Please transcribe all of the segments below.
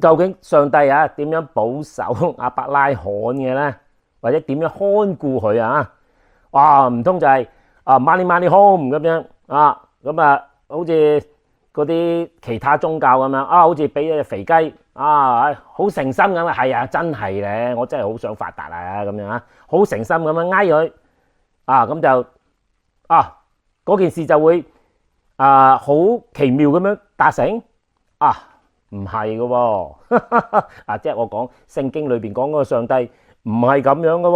究竟上帝啊點樣保守亞伯拉罕嘅咧？或者點樣看顧佢啊？哇，唔通就係money money home 咁樣啊？咁啊，好似嗰啲其他宗教咁樣啊，好似俾隻肥雞啊，好誠心咁啊，係啊，真係咧，我真係好想發達啊咁樣啊，好誠心咁樣嗌佢啊，咁就嗰件事就會好奇妙咁樣達成啊？唔係嘅喎，即係我講聖經裏邊講嗰個上帝唔係咁樣嘅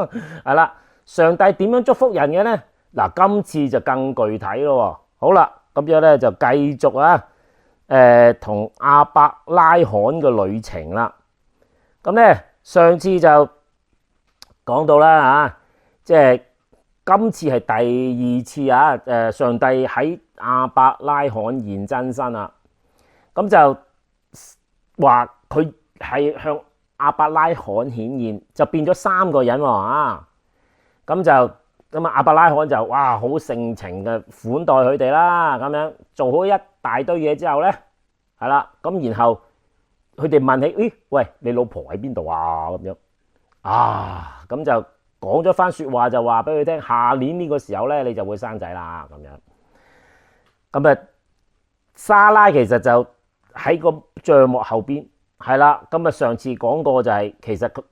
喎，係啦，上帝點樣祝福人嘅咧？嗱，今次就更具體咯。好啦，咁樣咧就繼續同亞伯拉罕嘅旅程啦。咁咧上次就講到啦即係今次係第二次上帝喺亞伯拉罕現真身啦。咁就話佢係向亞伯拉罕顯現，就變咗3個人喎咁就亞伯拉罕就哇好盛情嘅款待佢哋啦，咁樣做好一大堆嘢之後咧，係啦，咁然後佢哋問起，咦，喂，你老婆喺邊度啊？咁樣咁就講咗番說話，就話俾佢聽，下年呢個時候咧，你就會生仔啦，咁樣。咁莎拉其實就喺個帳幕後邊，係啦。咁上次講過就係其實佢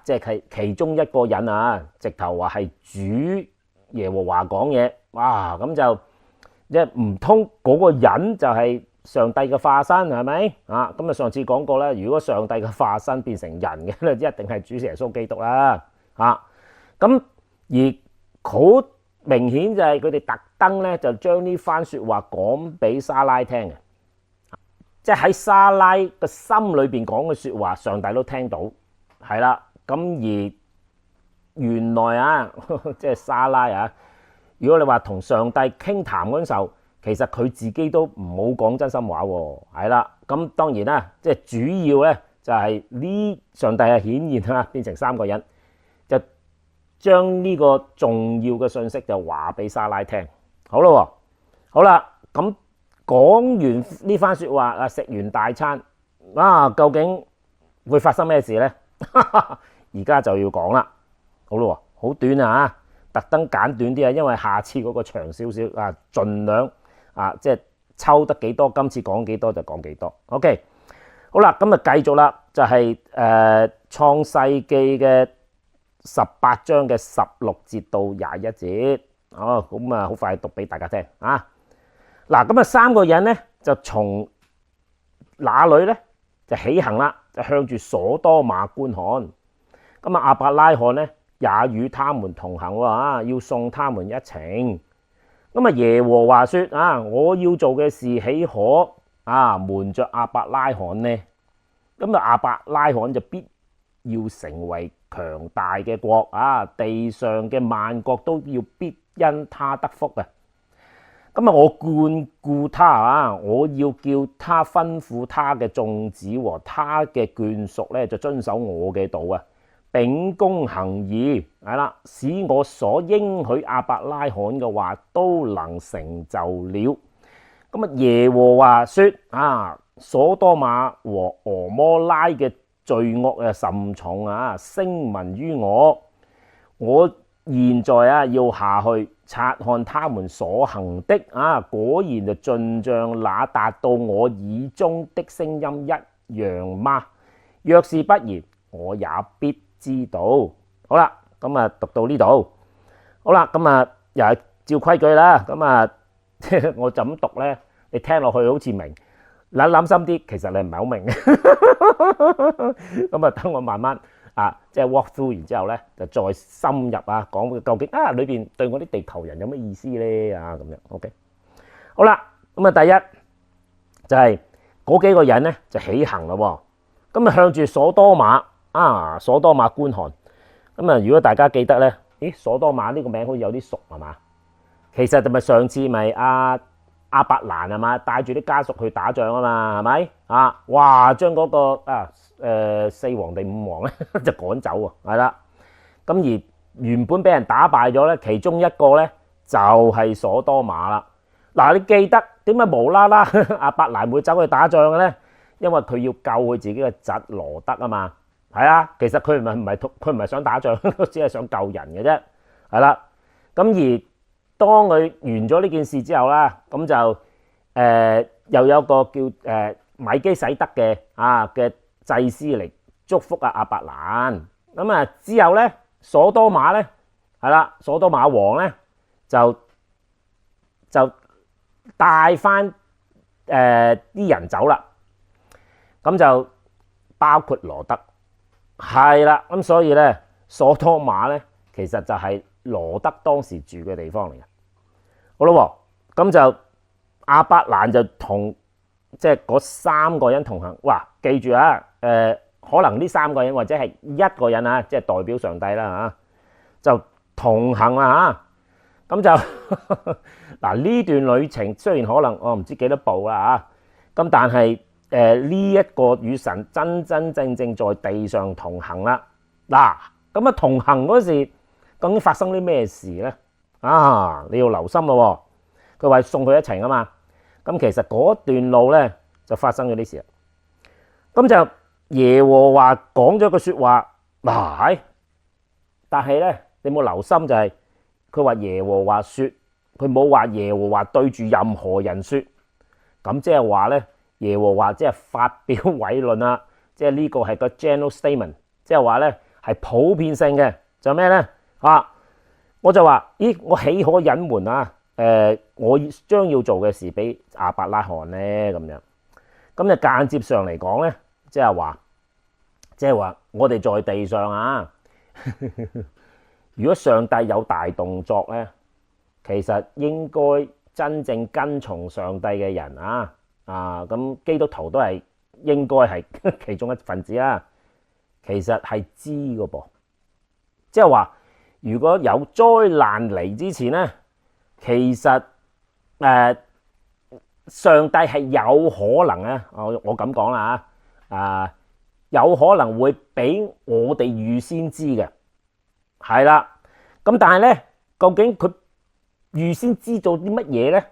即係其中一個人直頭話係主耶和華講嘢，咁就即係唔通嗰個人就係上帝嘅化身係咪咁上次講過咧，如果上帝嘅化身變成人嘅咧，一定係主耶穌基督啦咁而好明顯就係佢哋特登咧就將呢番說話講俾莎拉聽嘅。即係喺莎拉個心裏邊講嘅說話，上帝都聽到，係啦。咁而原來即係莎拉如果你話同上帝傾談嗰陣時候，其實佢自己都唔好講真心話喎，係啦。咁當然啦，即係主要咧就係呢上帝係顯現變成3個人，就將呢個重要嘅信息就話俾莎拉聽。好啦，咁。講完呢番說話食完大餐究竟會發生咩事呢？而家就要講啦。好咯，好短特登揀短啲因為下次嗰個長少少盡量即係抽得幾多，今次講幾多就講幾多。OK， 好啦，咁繼續啦，就係創世記嘅18章嘅16節到21節。咁好快讀俾大家聽嗱，咁3個人咧就從那裏咧就起行啦，就向住所多瑪觀看。咁亞伯拉罕咧也與他們同行要送他們一程。咁耶和華說我要做嘅事豈可瞞着亞伯拉罕呢？咁亞伯拉罕就必要成為強大嘅國地上嘅萬國都要必因他得福咁我眷顧他我要叫他吩咐他嘅眾子和他嘅眷屬咧，就遵守我嘅道秉公行義，係啦，使我所應許亞伯拉罕嘅話都能成就了。咁耶和華說所多瑪和俄摩拉嘅罪惡甚重聲聞於我現在要下去察看他們所行的果然就盡像那達到我耳中的聲音一樣嗎？若是不然，我也必知道。好啦，咁讀到呢度，好啦，咁又係照規矩啦。咁我就咁讀咧，你聽落去好似明，諗深啲，其實你唔係好明。咁等我慢慢。即係 walk through 完之後咧，就再深入講究竟裏邊對我啲地球人有咩意思咧咁樣。OK， 好啦，咁第一就係嗰幾個人咧就起行咯。咁向住所多瑪所多瑪觀看。咁如果大家記得咧，所多瑪呢個名好似有啲熟係嘛？其實就咪上次咪亞伯蘭係嘛，帶住啲家屬去打仗啊嘛，係咪哇，將嗰個4王定5王咧就趕走喎，係啦。咁而原本俾人打敗咗咧，其中一個咧就係所多瑪啦。嗱，你記得點解無啦啦阿伯蘭會走去打仗嘅咧？因為佢要救佢自己嘅侄羅德啊嘛。係啊，其實佢唔係想打仗，只係想救人嘅啫。係啦，咁而當佢完咗呢件事之後啦，咁就又有個叫米基洗德嘅祭司嚟祝福阿伯蘭。咁啊之後咧，所多瑪咧係啦，所多瑪王咧就帶翻啲人走啦。咁就包括羅德係啦。咁所以咧，所多瑪咧其實就係羅德當時住嘅地方嚟嘅。好啦，咁就阿伯蘭就同即係嗰3個人同行。哇，記住啊，可能呢3個人或者係一個人啊，即係代表上帝啦嚇，就同行啦嚇。咁就嗱呢段旅程雖然可能我唔知幾多步啦嚇，咁但係呢一個與神真真正正在地上同行啦。嗱，咁啊同行嗰時究竟發生啲咩事咧？你要留心咯。佢話送佢一程啊嘛。咁其實嗰段路咧就發生咗啲事啦。咁就耶和華講咗句説話，但係咧你冇留心就係佢話耶和華説，佢冇話耶和華對住任何人説。咁即係話咧耶和華即係發表偉論啦，即係呢個係個 general statement， 即係話咧係普遍性嘅。就咩咧我就話我豈可隱瞞啊？我將要做嘅事俾亞伯拉罕咧咁樣。咁就間接上嚟講咧，即係話我哋在地上啊，如果上帝有大動作咧，其實應該真正跟從上帝嘅人咁基督徒都係應該係其中一份子啦。其實係知㗎噃，即係話如果有災難嚟之前咧，其實上帝係有可能咧，我咁講啦有可能會俾我哋預先知嘅，係啦。咁但係咧，究竟佢預先知道啲乜嘢咧？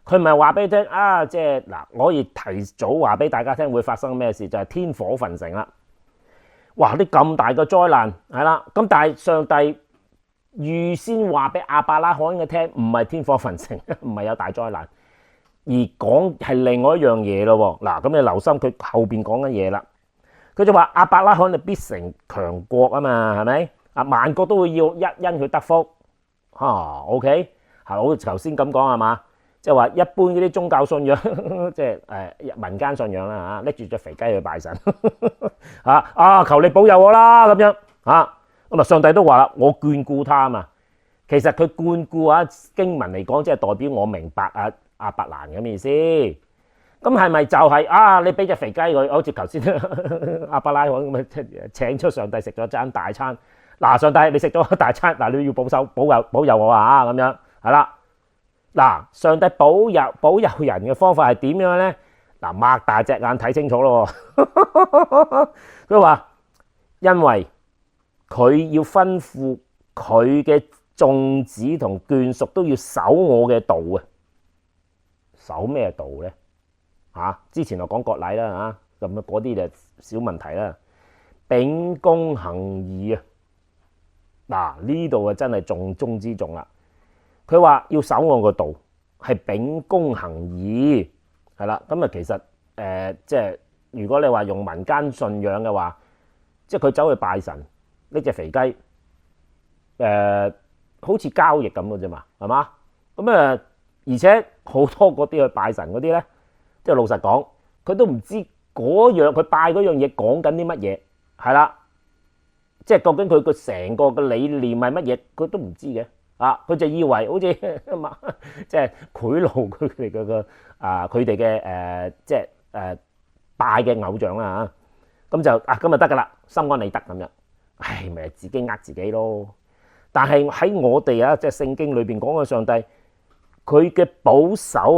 佢唔係話俾你聽即係嗱，我可以提早話俾大家聽會發生咩事，就係天火焚城啦。哇！啲咁大嘅災難係啦，咁但係上帝預先話俾亞伯拉罕嘅聽，唔係天火焚城，唔係有大災難，而講係另外一樣嘢咯。嗱，咁你留心佢後邊講緊嘢啦。佢就話亞伯拉罕就必成強國啊嘛，係咪？萬國都會要因佢得福。OK， 係好似頭先咁講係嘛？即係話一般嗰啲宗教信仰，即係民間信仰啦拎住隻肥雞去拜神求你保佑我啦咁樣咁上帝都話啦，我眷顧他啊嘛。其實佢眷顧經文嚟講，即係代表我明白亞伯蘭咁意思。咁係咪就係你俾隻肥雞佢，好似頭先亞伯拉罕咁請出上帝食咗餐大餐。上帝你食咗大餐，你要保佑我咁樣係啦。上帝保佑人嘅方法係點樣咧？擘大隻眼睇清楚咯。佢話因為佢要吩咐佢嘅眾子同眷屬都要守我嘅道守咩道咧？之前我講割禮啦咁嗰啲就小問題啦。秉公行義呢度真係重中之重啦。佢話要守我個道，係秉公行義，係啦。咁其實即係如果你話用民間信仰嘅話，即係佢走去拜神呢隻肥雞，好似交易咁嘅啫嘛，係嘛？咁而且好多嗰啲去拜神嗰啲咧，即係老實講，佢都唔知佢拜嗰樣嘢講緊啲乜嘢，係啦。即係究竟佢個成個嘅理念係乜嘢，佢都唔知嘅。佢就以為好似即係賄賂佢哋嘅佢哋嘅即係拜嘅偶像啦咁就咁就得噶啦，心安理得咁樣，咪自己呃自己咯。但係喺我哋即係聖經裏邊講嘅上帝，佢嘅保守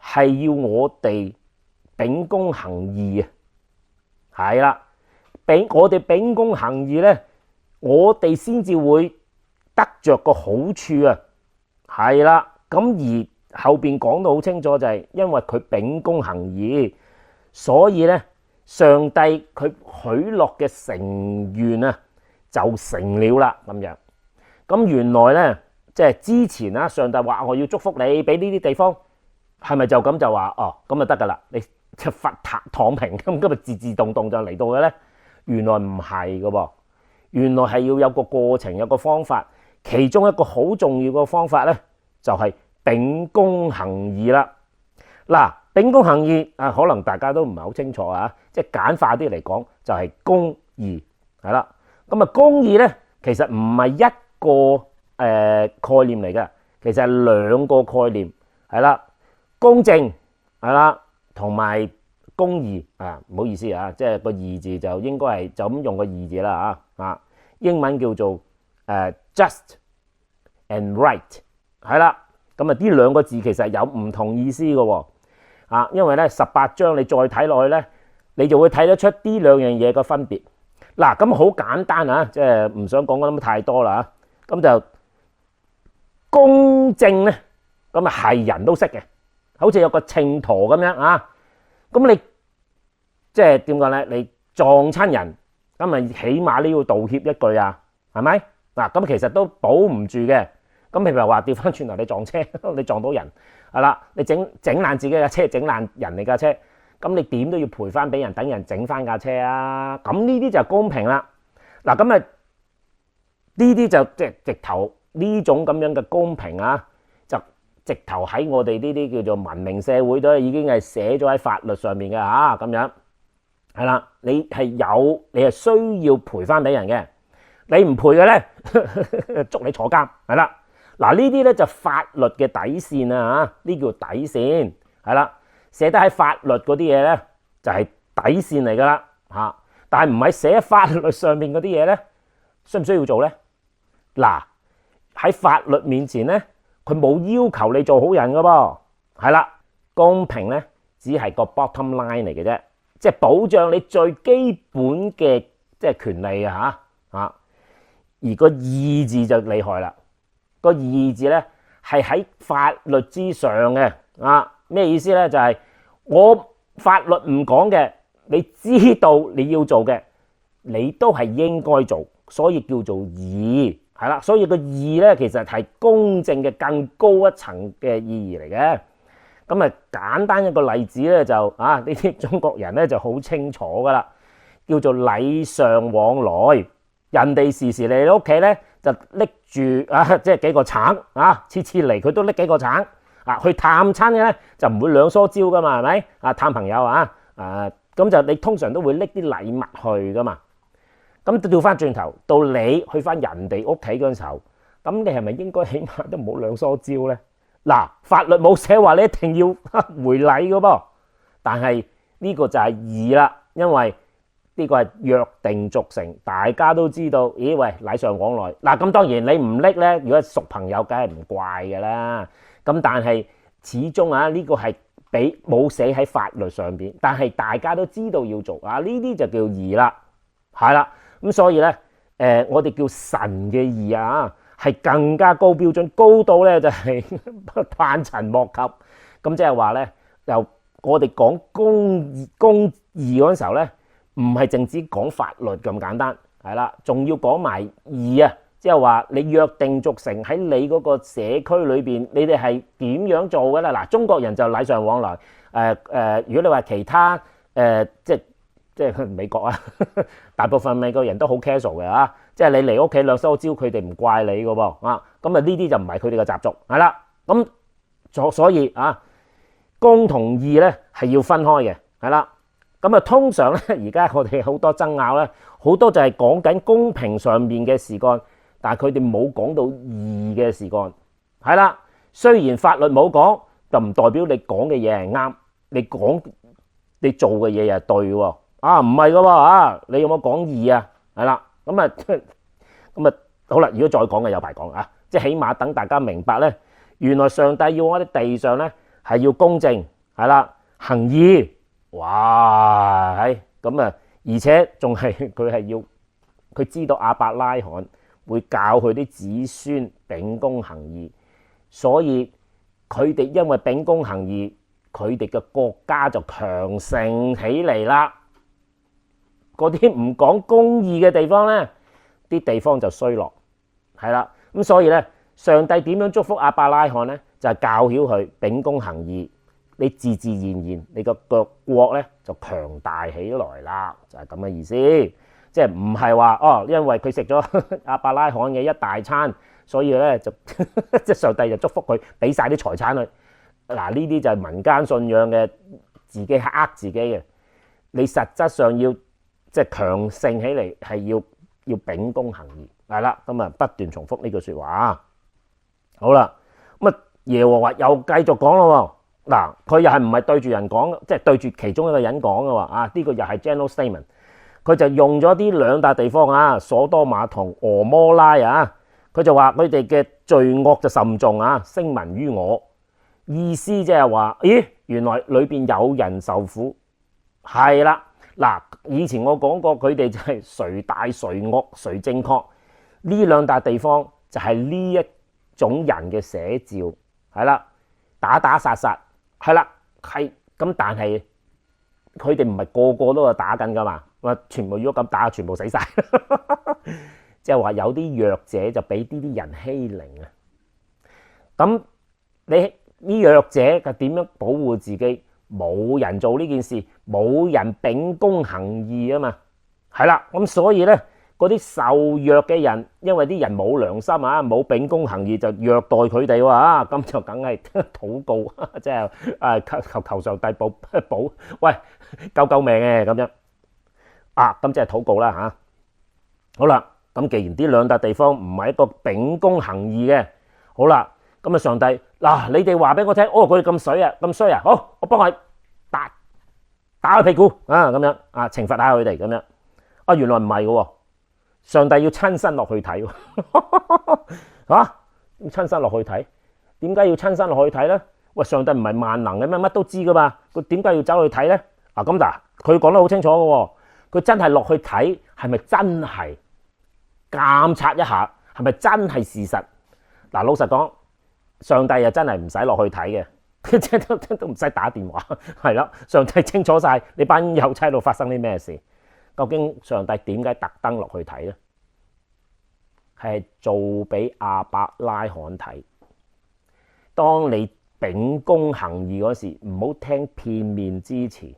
係要我哋秉公行義係啦。我哋秉公行義咧，我哋先至會得着個好處係啦。咁後邊講到好清楚，就係因為佢秉公行義，所以咧上帝佢許諾嘅成願啊就成了啦咁樣。咁原來咧即係之前啊，上帝話我要祝福你，俾呢啲地方，係咪就咁就話哦咁就得噶啦？你就躺平咁，今日自自動動就嚟到嘅咧？原來唔係噶噃，原來係要有個過程，有個方法。其中一個好重要嘅方法咧，就係秉公行義啦。嗱，秉公行義啊，可能大家都唔係好清楚啊，即係簡化啲嚟講，就係公義係啦。咁啊，公義咧其實唔係一個概念嚟嘅，其實係兩個概念係啦，公正係啦，同埋公義啊，唔好意思啊，即係個義字就應該係就咁用個義字啦啊，英文叫做just and right 係啦，咁啊呢兩個字其實有唔同意思嘅喎啊，因為咧18章你再睇落去咧，你就會睇得出呢兩樣嘢嘅分別。嗱，咁好簡單啊，即係唔想講咁太多啦，咁就公正咧，咁啊係人都識嘅，好似有個秤砣咁樣啊，咁你即係點講咧？你撞親人，咁咪起碼你要道歉一句啊，係咪？嗱，咁其實都保唔住嘅。咁譬如話調翻轉頭，你撞車，你撞到人，係啦，你整爛自己嘅車，整爛人哋架車，咁你點都要賠翻俾人，等人整翻架車啊！咁呢啲就公平啦。嗱，咁啊呢啲就即係直頭呢種咁樣嘅公平啊，就直頭喺我哋呢啲叫做文明社會都已經係寫咗喺法律上面嘅嚇，咁樣係啦。你係需要賠翻俾人嘅，你唔賠嘅咧，捉你坐監係啦。嗱，呢啲咧就法律嘅底線啊嚇，呢叫底線係啦。寫得喺法律嗰啲嘢咧就係底線嚟噶啦嚇，但係唔係寫喺法律上面嗰啲嘢咧，需唔需要做咧？嗱，喺法律面前咧，佢冇要求你做好人噶噃，係啦，公平咧只係個 bottom line 嚟嘅啫，即係保障你最基本嘅即係權利啊嚇，而個義字就厲害啦，個義字咧係喺法律之上嘅啊，咩意思咧？就係我法律唔講嘅，你知道你要做嘅，你都係應該做，所以叫做義。係啦，所以個義咧其實係公正嘅更高一層嘅意義嚟嘅。咁啊，簡單一個例子咧就啊，呢啲中國人咧就好清楚噶啦，叫做禮尚往來。人哋時時嚟你屋企咧就拎住啊，即係幾個橙啊，次次嚟佢都拎幾個橙啊。去探親嘅咧就唔會兩梳蕉噶嘛，係咪啊？探朋友啊，咁就你通常都會拎啲禮物去噶嘛。咁調翻轉頭，到你去翻人哋屋企嗰陣時候，咁你係咪應該起碼都唔好兩梳蕉咧？嗱，法律冇寫話你一定要回禮噶噃，但係呢個就係義啦，因為呢個係約定俗成，大家都知道。咦喂，禮尚往來嗱，咁當然你唔拎咧，如果熟朋友梗係唔怪噶啦。咁但係始終啊，呢個係俾冇寫喺法律上邊，但係大家都知道要做啊，呢啲就叫義啦，係啦。咁所以咧，我哋叫神嘅義啊，係更加高標準，高到咧就係探塵莫及。咁即係話咧，由我哋講公義嗰陣時候咧，唔係淨止講法律咁簡單，係啦，仲要講埋義啊，即係話你約定俗成喺你嗰個社區裏邊，你哋係點樣做嘅咧？嗱，中國人就禮尚往來，如果你話其他即係美國啊，大部分美國人都好 casual 嘅啊，即係你嚟屋企兩梳蕉，佢哋唔怪你嘅噃啊，咁啊呢啲就唔係佢哋嘅習俗，係啦，咁所以啊，公同義咧係要分開嘅，係啦，咁啊通常咧而家我哋好多爭拗咧，好多就係講緊公平上面嘅事幹，但係佢哋冇講到義嘅事幹，係啦，雖然法律冇講，就唔代表你講嘅嘢係啱，你做嘅嘢又係對喎。啊，唔係噶喎啊！你有冇講義啊？係啦，咁啊，好啦。如果再講嘅有排講啊，即係起碼等大家明白咧，原來上帝要我哋地上咧係要公正，係啦，行義。哇，咁啊，而且仲係佢係要佢知道亞伯拉罕會教佢啲子孫秉公行義，所以佢哋因為秉公行義，佢哋嘅國家就強盛起嚟啦。嗰啲唔講公義嘅地方呢，啲地方就衰落，係啦。咁所以呢，上帝點樣祝福亞伯拉罕呢？就係教曉佢秉公行義，你自自然然你個國呢就強大起來啦，就係咁嘅意思。即係唔係話哦，因為佢食咗亞伯拉罕嘅一大餐，所以呢就即係上帝就祝福佢，俾晒啲財產佢。嗱，呢啲就係民間信仰嘅，自己呃自己嘅。你實質上要即係強盛起嚟，係要秉公行義，係啦。咁啊不斷重複呢句説話。好啦，咁啊耶和華又繼續講咯。嗱，佢又係唔係對住人講，即係對住其中一個人講嘅喎？啊，呢個又係 general statement。佢就用咗啲兩笪地方啊，所多瑪同俄摩拉啊，佢就話佢哋嘅罪惡就甚重啊，聲聞於我。意思即係話，咦，原來裏邊有人受苦，係啦。嗱，以前我講過，佢哋就係誰大誰惡誰正確，呢兩笪地方就係呢一種人嘅寫照，係啦，打打殺殺，係啦，係咁，但係佢哋唔係個個都係打緊噶嘛，話全部如果咁打，全部死晒，即係話有啲弱者就俾呢啲人欺凌啊。咁你呢弱者佢點樣保護自己？冇人做呢件事，冇人秉公行義啊嘛，係啦。咁所以呢，嗰啲受虐嘅人，因為啲人冇良心啊，冇秉公行義就虐待佢哋喎，咁就梗係禱告，即係求上帝保，喂，救命嘅咁樣啊，咁即係禱告啦嚇。好啦，咁既然呢兩笪地方唔係一個秉公行義嘅，好啦。咁啊！上帝嗱，你哋話俾我聽，哦，佢哋咁衰啊，好，我幫佢打佢屁股啊，咁樣啊，懲罰下佢哋咁樣啊，原來唔係嘅，上帝要親身落去睇，嚇，要親身落去睇，點解要親身落去睇咧？喂，上帝唔係萬能嘅咩？乜都知噶嘛，佢點解要走去睇咧？啊，咁嗱，佢講得好清楚嘅，佢真係落去睇，係咪真係監察一下，係咪真係事實？嗱，老實講。上帝又真係唔使落去睇嘅，佢即係都唔使打電話，係啦。上帝清楚晒你班友仔喺度發生啲咩事，究竟上帝點解特登落去睇咧？係做俾亞伯拉罕睇。當你秉公行義嗰時，唔好聽片面之詞，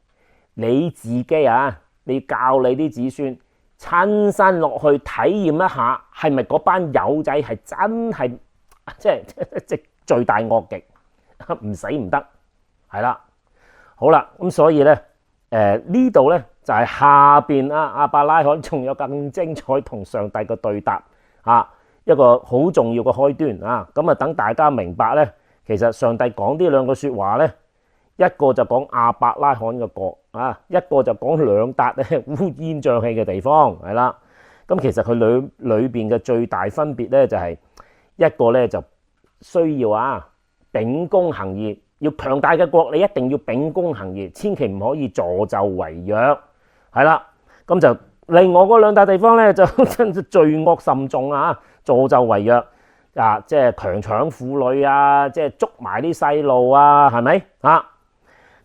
你自己啊，你教你啲子孫親身落去體驗一下，係咪嗰班友仔係真係即罪大惡極，唔死唔得，係啦，好啦，咁所以咧，呢度咧就係下邊亞伯拉罕仲有更精彩同上帝嘅對答啊，一個好重要嘅開端啊，咁啊等大家明白咧，其實上帝講呢兩句説話咧，一個就講亞伯拉罕嘅國啊，一個就講兩笪咧烏煙瘴氣嘅地方，係啦，咁其實佢裏邊嘅最大分別咧就係一個咧就需要啊，秉公行義，要強大嘅國，你一定要秉公行義，千祈唔可以助紂為虐，係啦。咁就另外嗰兩笪地方咧，就罪惡甚重啊，助紂為虐啊，即係強搶婦女啊，即係捉埋啲細路啊，係咪啊？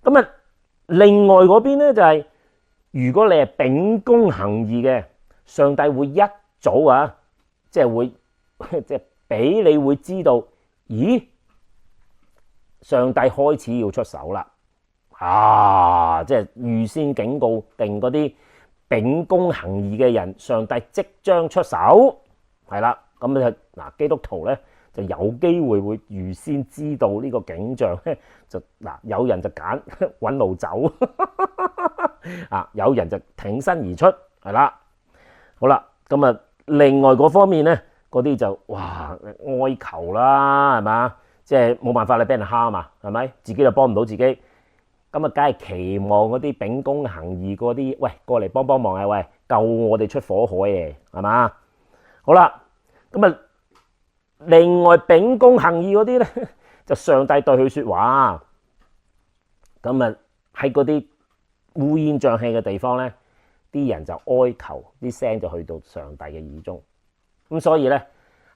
咁啊，另外嗰邊咧就係，如果你係秉公行義嘅，上帝會一早啊，即係會即係俾你會知道。咦，上帝開始要出手啦！啊，即係預先警告定嗰啲秉公行義嘅人，上帝即將出手，係啦。咁就嗱，基督徒咧就有機會會預先知道呢個景象咧，就嗱，有人就揀揾路走，啊，有人就挺身而出，係啦。好啦，咁啊，另外嗰方面咧。嗰啲就哇哀求啦，係嘛？即係冇辦法你俾人蝦嘛，係咪？自己就幫唔到自己，咁啊，梗係期望嗰啲秉公行義嗰啲，喂，過嚟幫忙啊！喂，救我哋出火海嘅，係嘛？好啦，咁啊，另外秉公行義嗰啲咧，就上帝對佢説話，咁啊喺嗰啲烏煙瘴氣嘅地方咧，啲人就哀求，啲聲就去到上帝嘅耳中。咁所以咧，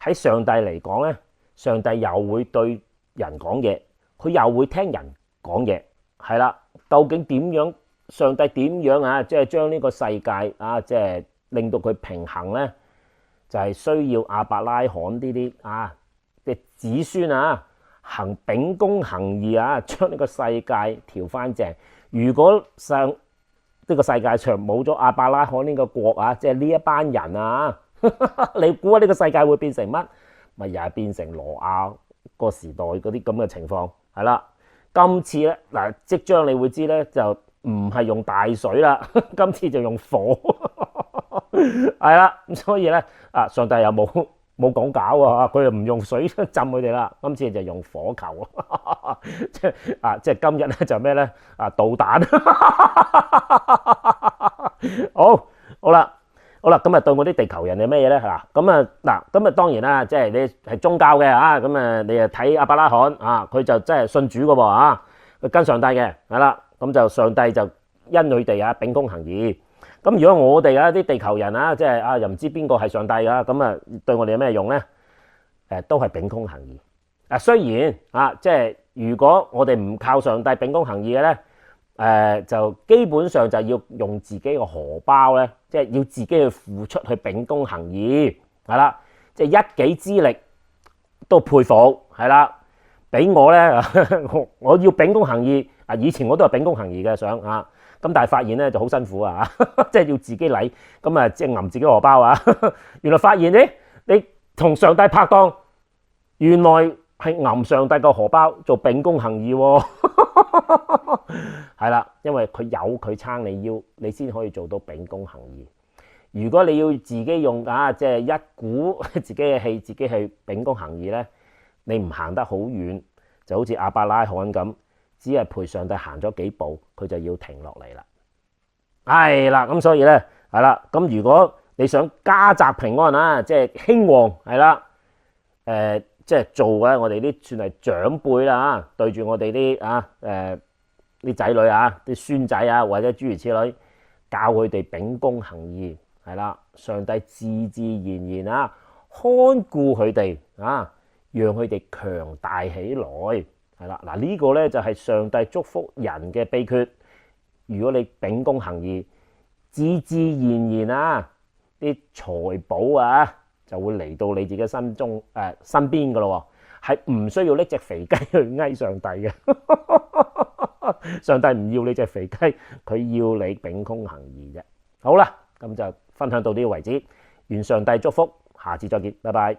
喺上帝嚟講咧，上帝又會對人講嘢，佢又會聽人講嘢，係啦。究竟點樣？上帝點樣啊？即係將呢個世界啊，即係令到佢平衡咧，就係需要亞伯拉罕呢啲啊嘅子孫啊，行秉公行義啊，將呢個世界調翻正。如果上呢個世界上冇咗亞伯拉罕呢個國啊，即係呢一班人啊，你估下呢個世界會變成乜？咪又係變成挪亞個時代嗰啲咁嘅情況，係啦。今次咧嗱，即將你會知咧，就唔係用大水啦，今次就用火，係啦。咁所以咧啊，上帝又冇講搞啊，佢又唔用水浸佢哋啦，今次就用火球即係今日咧就咩咧啊，導彈。好啦，咁啊對我啲地球人係咩嘢咧？咁啊當然啦，即係你係宗教嘅啊，咁啊你啊睇亞伯拉罕啊，佢就真係信主嘅喎啊，佢跟上帝嘅係啦，咁就上帝就因佢哋啊秉公行義。咁如果我哋啊啲地球人啊，即係啊又唔知邊個係上帝㗎，咁啊對我哋有咩用咧？都係秉公行義。雖然啊，即係如果我哋唔靠上帝秉公行義嘅咧。就基本上就要用自己個荷包咧，即係要自己去付出去秉公行義，係啦，即係一己之力都佩服，係啦。俾我咧，我要秉公行義啊！以前我都係秉公行義嘅想啊，咁但係發現咧就好辛苦啊，即係要自己嚟，咁啊即係揞自己荷包啊。原來發現咧，你同上帝拍檔，原來係揞上帝個荷包做秉公行義喎。係啦，因為佢有佢撐你腰，你先可以做到秉公行義。如果你要自己用即係一股自己嘅氣，自己去秉公行義咧，你唔行得好遠，就好似亞伯拉罕咁，只係陪上帝行咗幾步，佢就要停落嚟啦。係啦，咁所以咧係啦，咁如果你想家宅平安啊，即係興旺係啦，即係做嘅我哋啲算係長輩啦，對住我哋啲啲仔女啊，啲孫仔啊，或者諸如此類，教佢哋秉公行義，係啦，上帝自自然然啊看顧佢哋啊，讓佢哋強大起來，係啦。嗱，呢個咧就係上帝祝福人嘅秘訣。如果你秉公行義，自自然然啊啲財寶啊就會嚟到你自己身邊噶咯，係唔需要拎隻肥雞去翳上帝嘅。上帝唔要你隻肥雞，佢要你秉公行義啫。好啦，咁就分享到呢個為止。願上帝祝福，下次再見，拜拜。